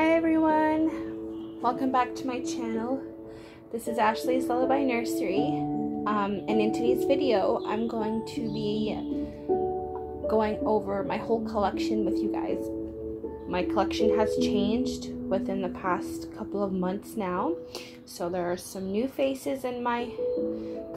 Hi everyone, welcome back to my channel. This is Ashley's Lullaby Nursery, and in today's video I'm going to be going over my whole collection with you guys. My collection has changed within the past couple of months now, so there are some new faces in my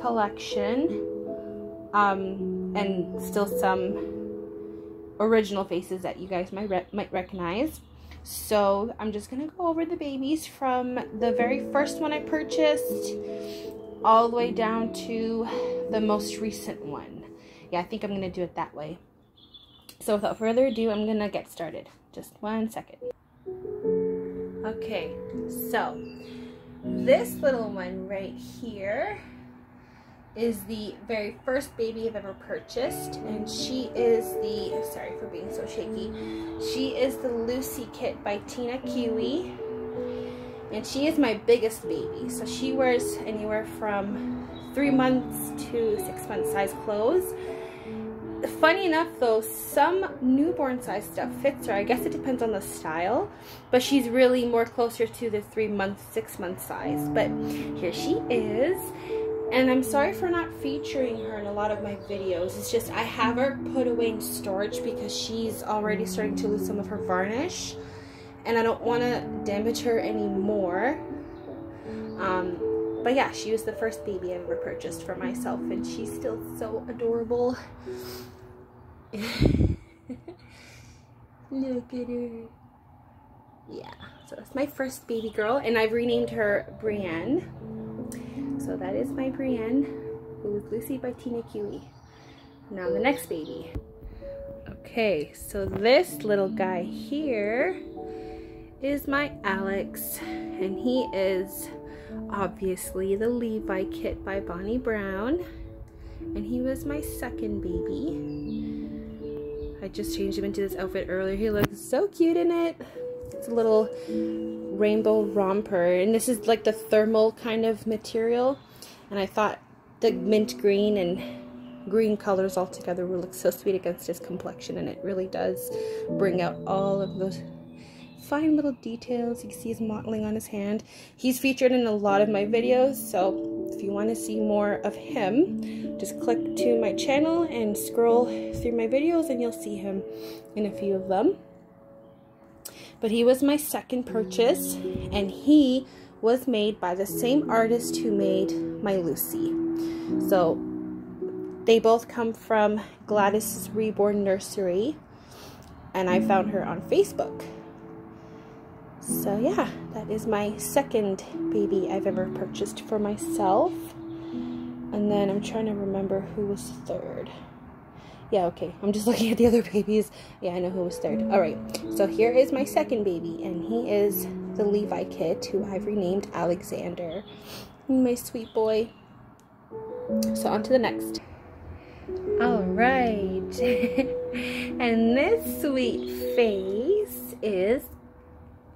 collection, and still some original faces that you guys might recognize. So I'm just gonna go over the babies from the very first one I purchased all the way down to the most recent one. Yeah, I think I'm gonna do it that way. So without further ado, I'm gonna get started. Just 1 second. Okay, so this little one right here is the very first baby I've ever purchased, and she is the, sorry for being so shaky, she is the Lucy kit by Tina Kiwi, and she is my biggest baby. So she wears anywhere from 3 months to 6 month size clothes. Funny enough though, some newborn size stuff fits her. I guess it depends on the style, but she's really more closer to the 3 month, 6 month size. But here she is. And I'm sorry for not featuring her in a lot of my videos. It's just I have her put away in storage because she's already starting to lose some of her varnish, and I don't want to damage her anymore. But yeah, she was the first baby I ever purchased for myself, and she's still so adorable. Look at her. Yeah, so that's my first baby girl, and I've renamed her Brienne. So that is my Brienne, who is Lucy by Tina Kiwi. Now the next baby. Okay, so this little guy here is my Alex, and he is obviously the Levi kit by Bonnie Brown, and he was my second baby. I just changed him into this outfit earlier. He looks so cute in it. It's a little rainbow romper, and this is like the thermal kind of material, and I thought the mint green and green colors all together would look so sweet against his complexion, and it really does bring out all of those fine little details. You can see his mottling on his hand. He's featured in a lot of my videos, so if you want to see more of him, just click to my channel and scroll through my videos and you'll see him in a few of them. But he was my second purchase, and he was made by the same artist who made my Lucy. So they both come from Gladys's Reborn Nursery, and I found her on Facebook. So yeah, that is my second baby I've ever purchased for myself. And then I'm trying to remember who was third. Yeah, okay, I'm just looking at the other babies. Yeah, I know who was third. Alright, so here is my second baby, and he is the Levi kit, who I've renamed Alexander. My sweet boy. So on to the next. Alright, and this sweet face is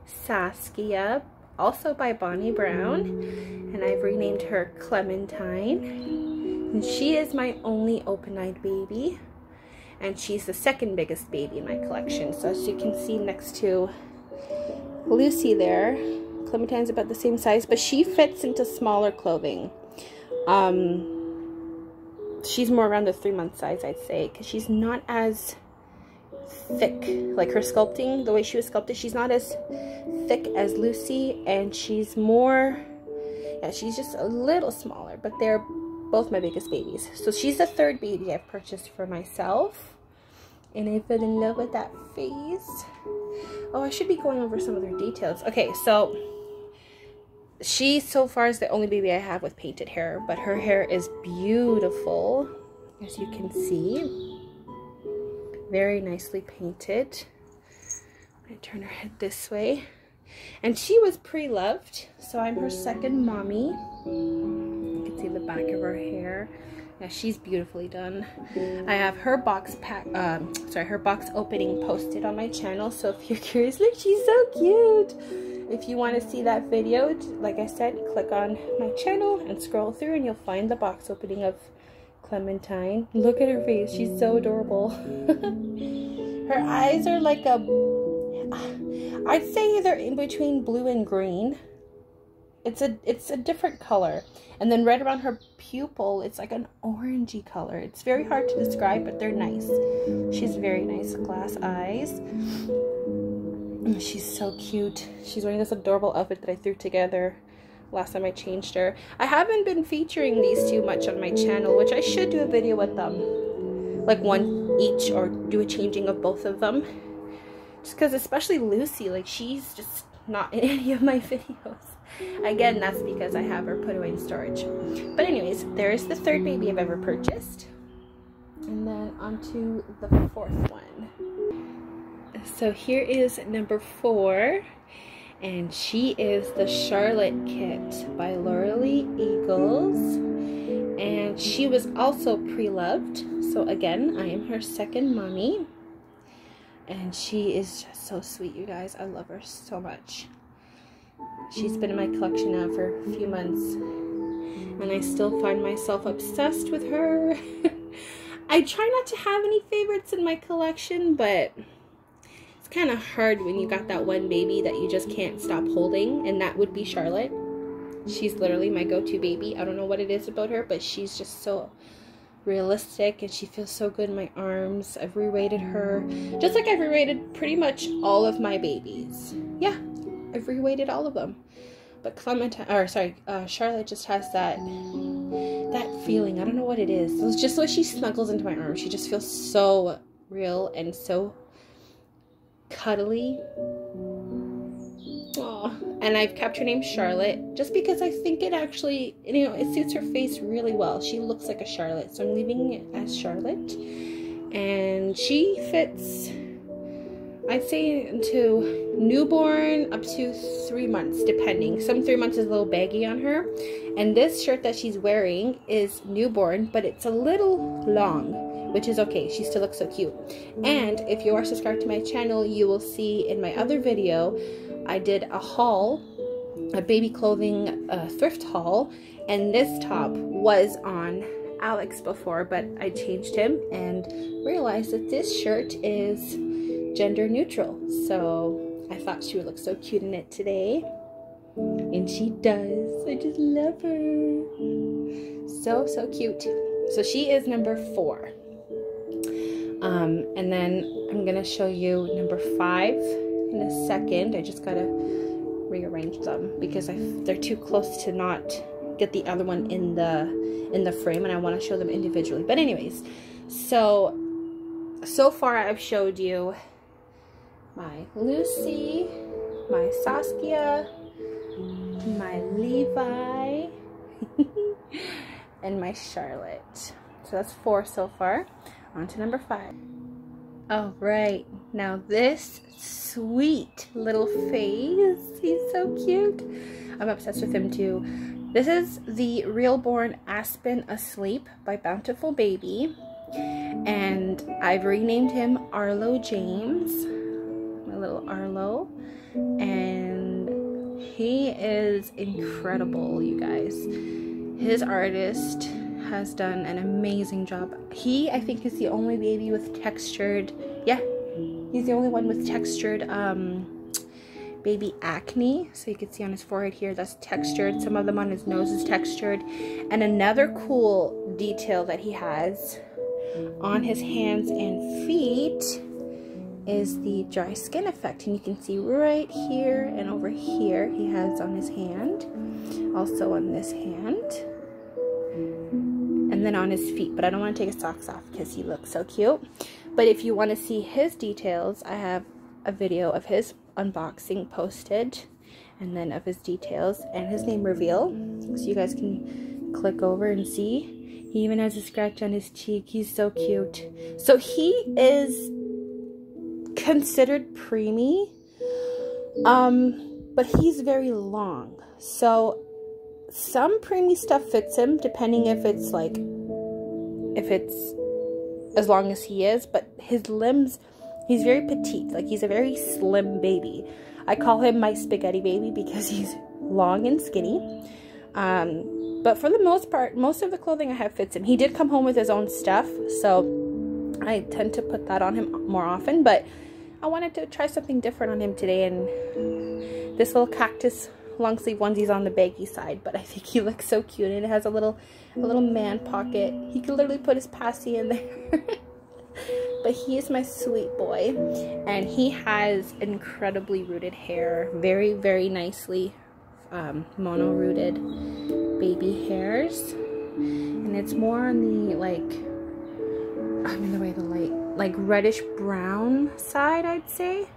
Saskia, also by Bonnie Brown, and I've renamed her Clementine. And she is my only open-eyed baby, and she's the second biggest baby in my collection. So as you can see next to Lucy there, Clementine's about the same size, but she fits into smaller clothing. She's more around the 3 month size, I'd say, because she's not as thick. Like her sculpting, the way she was sculpted, she's not as thick as Lucy, and she's more, yeah, she's just a little smaller, but they're both my biggest babies. So she's the third baby I've purchased for myself, and I fell in love with that face. Oh, I should be going over some other details. Okay, so she so far is the only baby I have with painted hair, but her hair is beautiful, as you can see. Very nicely painted. I'm gonna turn her head this way. And she was pre-loved, so I'm her second mommy. You can see the back of her hair. Yeah, she's beautifully done. I have her box her box opening posted on my channel, so if you're curious, look, she's so cute. If you want to see that video, like I said, click on my channel and scroll through and you'll find the box opening of Clementine. Look at her face, she's so adorable. Her eyes are like a, I'd say they're in between blue and green. It's a different color. And then right around her pupil, it's like an orangey color. It's very hard to describe, but they're nice. She's very nice. Glass eyes. She's so cute. She's wearing this adorable outfit that I threw together last time I changed her. I haven't been featuring these two much on my channel, which I should do a video with them. Like one each, or do a changing of both of them. Just because, especially Lucy, like she's just not in any of my videos. Again, that's because I have her put away in storage. But anyways, there's the third baby I've ever purchased. And then on to the fourth one. So here is number 4. And she is the Charlotte Kit by Lauralee Eagles. And she was also pre-loved. So again, I am her second mommy. And she is just so sweet, you guys. I love her so much. She's been in my collection now for a few months, and I still find myself obsessed with her. I try not to have any favorites in my collection, but it's kind of hard when you got that one baby that you just can't stop holding, and that would be Charlotte. She's literally my go-to baby. I don't know what it is about her, but she's just so realistic, and she feels so good in my arms. I've re-rated her, just like I've re-rated pretty much all of my babies. Yeah. I've re-weighted all of them, but Charlotte just has that feeling. I don't know what it is. It's just like she snuggles into my arms. She just feels so real and so cuddly. Aww. And I've kept her name Charlotte just because I think it actually, you know, it suits her face really well. She looks like a Charlotte, so I'm leaving it as Charlotte, and she fits, I'd say, into newborn up to 3 months, depending. Some 3 months is a little baggy on her. And this shirt that she's wearing is newborn, but it's a little long, which is okay. She still looks so cute. And if you are subscribed to my channel, you will see in my other video, I did a haul, a baby clothing thrift haul, and this top was on Alex before, but I changed him and realized that this shirt is gender neutral, so I thought she would look so cute in it today, and she does. I just love her. So cute. So she is number 4. And then I'm gonna show you number 5 in a second. I just gotta rearrange them because they're too close to not get the other one in the frame, and I want to show them individually. But anyways, so far I've showed you my Lucy, my Saskia, my Levi, and my Charlotte. So that's 4 so far. On to number 5. All right, now this sweet little face, he's so cute. I'm obsessed with him too. This is the Reborn Aspen Asleep by Bountiful Baby, and I've renamed him Arlo James, my little Arlo, and he is incredible, you guys. His artist has done an amazing job. He, I think, is the only baby with textured, yeah, he's the only one with textured baby acne. So you can see on his forehead here, that's textured. Some of them on his nose is textured. And another cool detail that he has on his hands and feet is the dry skin effect. And you can see right here and over here he has on his hand, also on this hand, and then on his feet. But I don't want to take his socks off because he looks so cute. But if you want to see his details, I have a video of his unboxing posted, and then of his details and his name reveal, so you guys can click over and see. He even has a scratch on his cheek. He's so cute. So he is considered preemie, but he's very long, so some preemie stuff fits him, depending if it's as long as he is. But his limbs, he's very petite, like he's a very slim baby. I call him my spaghetti baby because he's long and skinny. But for the most part, most of the clothing I have fits him. He did come home with his own stuff, so I tend to put that on him more often. But I wanted to try something different on him today, and this little cactus long sleeve onesie's on the baggy side, but I think he looks so cute, and it has a little man pocket. He could literally put his passy in there. But he is my sweet boy, and he has incredibly rooted hair, very, very nicely mono rooted baby hairs, and it's more on the I'm in the way of the light, like reddish brown side, I'd say.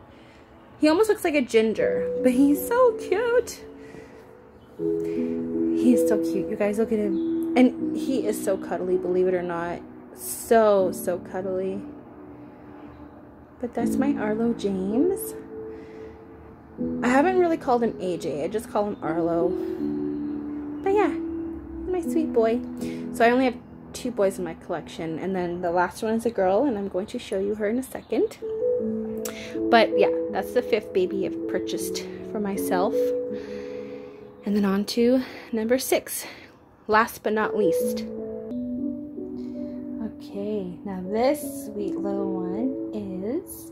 He almost looks like a ginger, but he's so cute. He is so cute, you guys. Look at him, and he is so cuddly, believe it or not. So cuddly. But that's my Arlo James. I haven't really called him AJ, I just call him Arlo. But yeah, my sweet boy. So I only have 2 boys in my collection, and then the last one is a girl, and I'm going to show you her in a second. But yeah, that's the 5th baby I've purchased for myself. And then on to number 6, last but not least. Okay, now this sweet little one is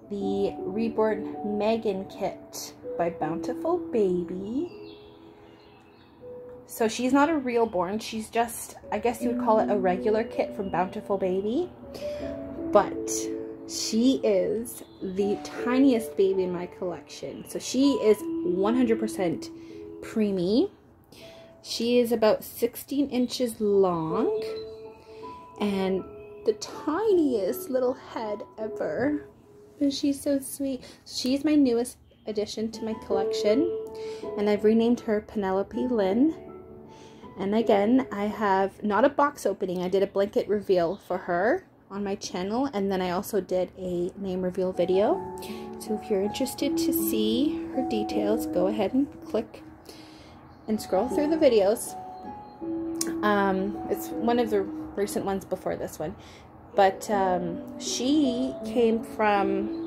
the Reborn Megan kit by Bountiful Baby. So she's not a real born, she's just, I guess you would call it a regular kit from Bountiful Baby. But she is the tiniest baby in my collection. So she is 100% preemie. She is about 16 inches long and the tiniest little head ever. But she's so sweet. She's my newest addition to my collection, and I've renamed her Penelope Lynn. And again, I have not a box opening, I did a blanket reveal for her on my channel, and then I also did a name reveal video. So if you're interested to see her details, go ahead and click and scroll through the videos. It's one of the recent ones before this one, but she came from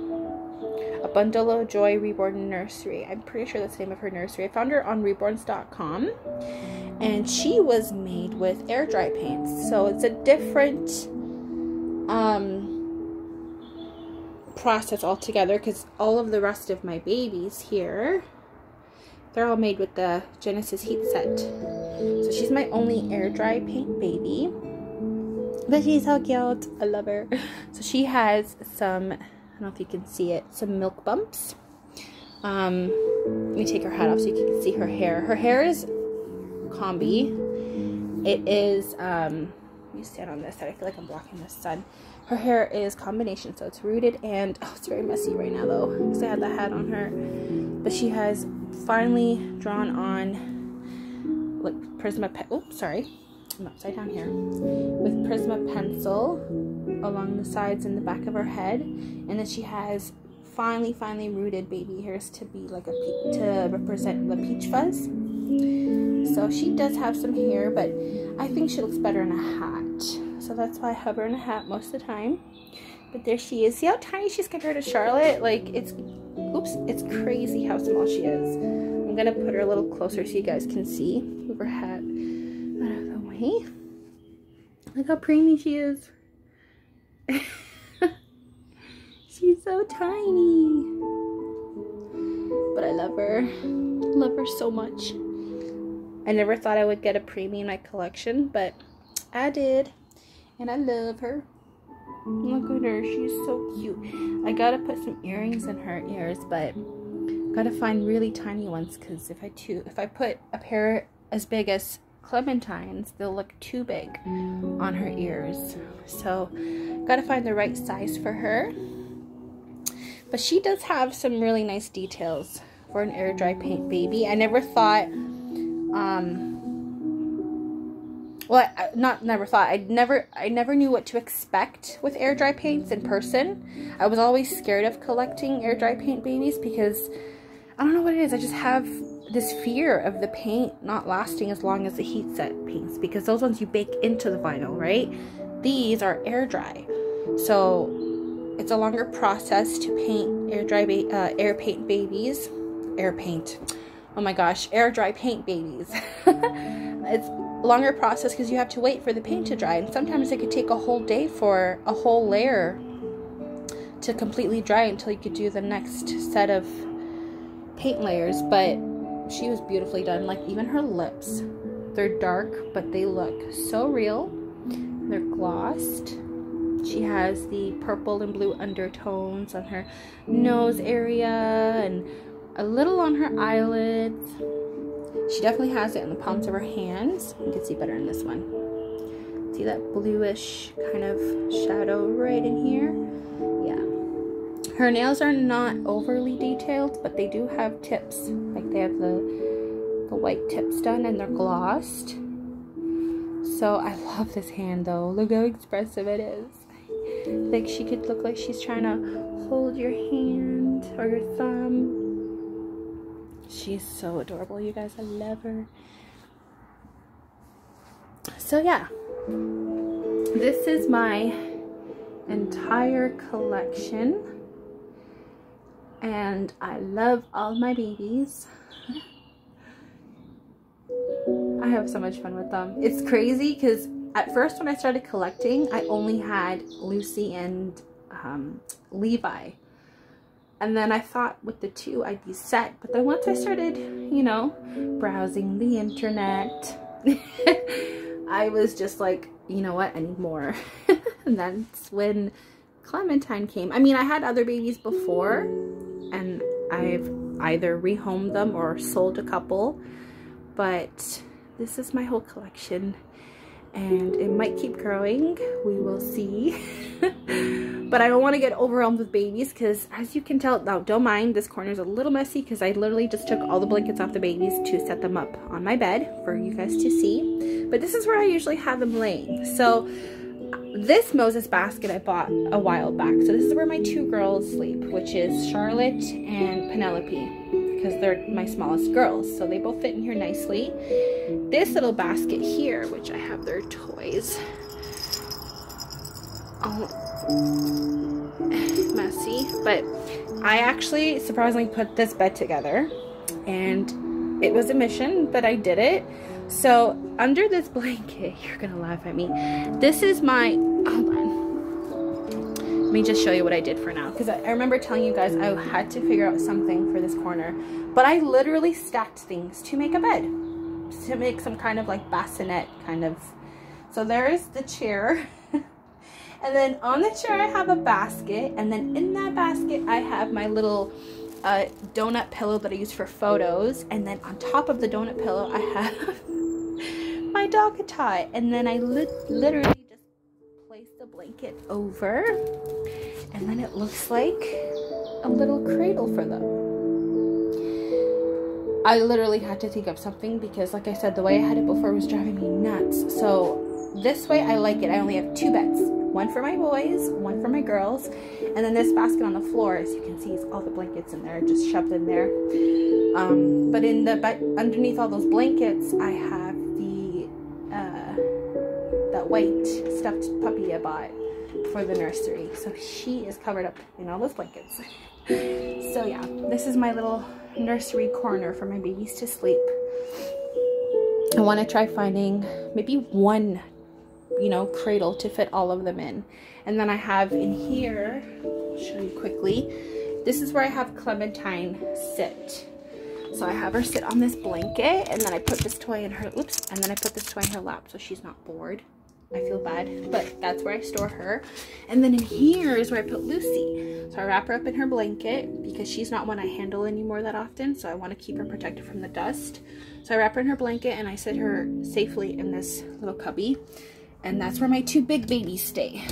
a Bundle of Joy Reborn nursery. I'm pretty sure that's the name of her nursery. I found her on reborns.com, and she was made with air dry paints, so it's a different process altogether, because all of the rest of my babies here, they're all made with the Genesis heat set. So she's my only air dry paint baby, but she's so cute. I love her. So she has some, I don't know if you can see it, some milk bumps. Let me take her hat off so you can see her hair. Her hair is combi. It is, let me stand on this side. I feel like I'm blocking the sun. Her hair is combination, so it's rooted and, oh, it's very messy right now though, because I had the hat on her. But she has finely drawn on, like, Prisma pen. Oh, sorry, I'm upside down here. With Prisma pencil along the sides and the back of her head, and then she has finely rooted baby hairs to be like to represent the peach fuzz. So she does have some hair, but I think she looks better in a hat. So that's why I have her in a hat most of the time. But there she is. See how tiny she's compared to Charlotte? Like, it's, oops, it's crazy how small she is. I'm gonna put her a little closer so you guys can see. Move her hat out of the way. Look how preemie she is. She's so tiny. But I love her. Love her so much. I never thought I would get a preemie in my collection, but I did. And I love her. Look at her, she's so cute. I gotta put some earrings in her ears, but gotta find really tiny ones, because if I put a pair as big as Clementine's, they'll look too big on her ears. So gotta find the right size for her. But she does have some really nice details for an air dry paint baby. I never thought, well, I never knew what to expect with air dry paints in person. I was always scared of collecting air dry paint babies because I don't know what it is. I just have this fear of the paint not lasting as long as the heat set paints, because those ones you bake into the vinyl, right? These are air dry, so it's a longer process to paint air dry air paint babies. Air paint. Oh my gosh, air dry paint babies. It's longer process because you have to wait for the paint to dry, and sometimes it could take a whole day for a whole layer to completely dry until you could do the next set of paint layers, but she was beautifully done. Like even her lips, they're dark, but they look so real. They're glossed. She has the purple and blue undertones on her nose area and a little on her eyelids. She definitely has it in the palms of her hands. You can see better in this one. See that bluish kind of shadow right in here? Yeah. Her nails are not overly detailed, but they do have tips. Like they have the white tips done and they're glossed. So I love this hand though. Look how expressive it is. Like she could look like she's trying to hold your hand or your thumb. She's so adorable, you guys. I love her. So yeah, this is my entire collection. And I love all my babies. I have so much fun with them. It's crazy because at first when I started collecting, I only had Lucy and Levi. And then I thought with the two I'd be set. But then once I started, you know, browsing the internet, I was just like, you know what, I need more. And that's when Clementine came. I mean, I had other babies before, and I've either rehomed them or sold a couple. But this is my whole collection. And it might keep growing. We will see. But I don't want to get overwhelmed with babies because, as you can tell, now don't mind, this corner is a little messy because I literally just took all the blankets off the babies to set them up on my bed for you guys to see. But this is where I usually have them laying. So this Moses basket I bought a while back. So this is where my two girls sleep, which is Charlotte and Penelope, because they're my smallest girls. So they both fit in here nicely. This little basket here, which I have their toys. Oh, messy, but I actually surprisingly put this bed together, and it was a mission, but I did it. So under this blanket, you're gonna laugh at me, this is my, hold on, let me just show you what I did for now, because I remember telling you guys I had to figure out something for this corner, but I literally stacked things to make a bed, to make some kind of like bassinet kind of. So there's the chair. And then on the chair I have a basket, and then in that basket I have my little donut pillow that I use for photos, and then on top of the donut pillow I have my dog tie, and then I literally just place the blanket over, and then it looks like a little cradle for them. I literally had to think of something because, like I said, the way I had it before was driving me nuts. So this way I like it. I only have two beds. One for my boys, one for my girls, and then this basket on the floor, as you can see, is all the blankets in there, just shoved in there. But in the underneath all those blankets, I have the that white stuffed puppy I bought for the nursery. So she is covered up in all those blankets. So yeah, this is my little nursery corner for my babies to sleep. I want to try finding maybe one, you know, cradle to fit all of them in. And then I have in here, I'll show you quickly, this is where I have Clementine sit. So I have her sit on this blanket, and then I put this toy in her, oops, and then I put this toy in her lap so she's not bored. I feel bad, but that's where I store her. And then in here is where I put Lucy. So I wrap her up in her blanket because she's not one I handle anymore that often, so I want to keep her protected from the dust. So I wrap her in her blanket and I sit her safely in this little cubby. And that's where my two big babies stay.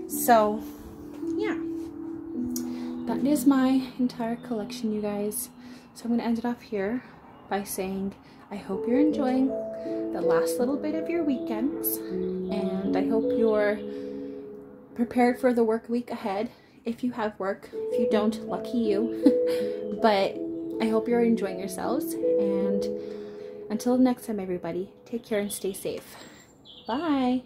So, yeah. That is my entire collection, you guys. So I'm going to end it off here by saying I hope you're enjoying the last little bit of your weekends. And I hope you're prepared for the work week ahead. If you have work. If you don't, lucky you. But I hope you're enjoying yourselves. And until next time, everybody, take care and stay safe. Bye.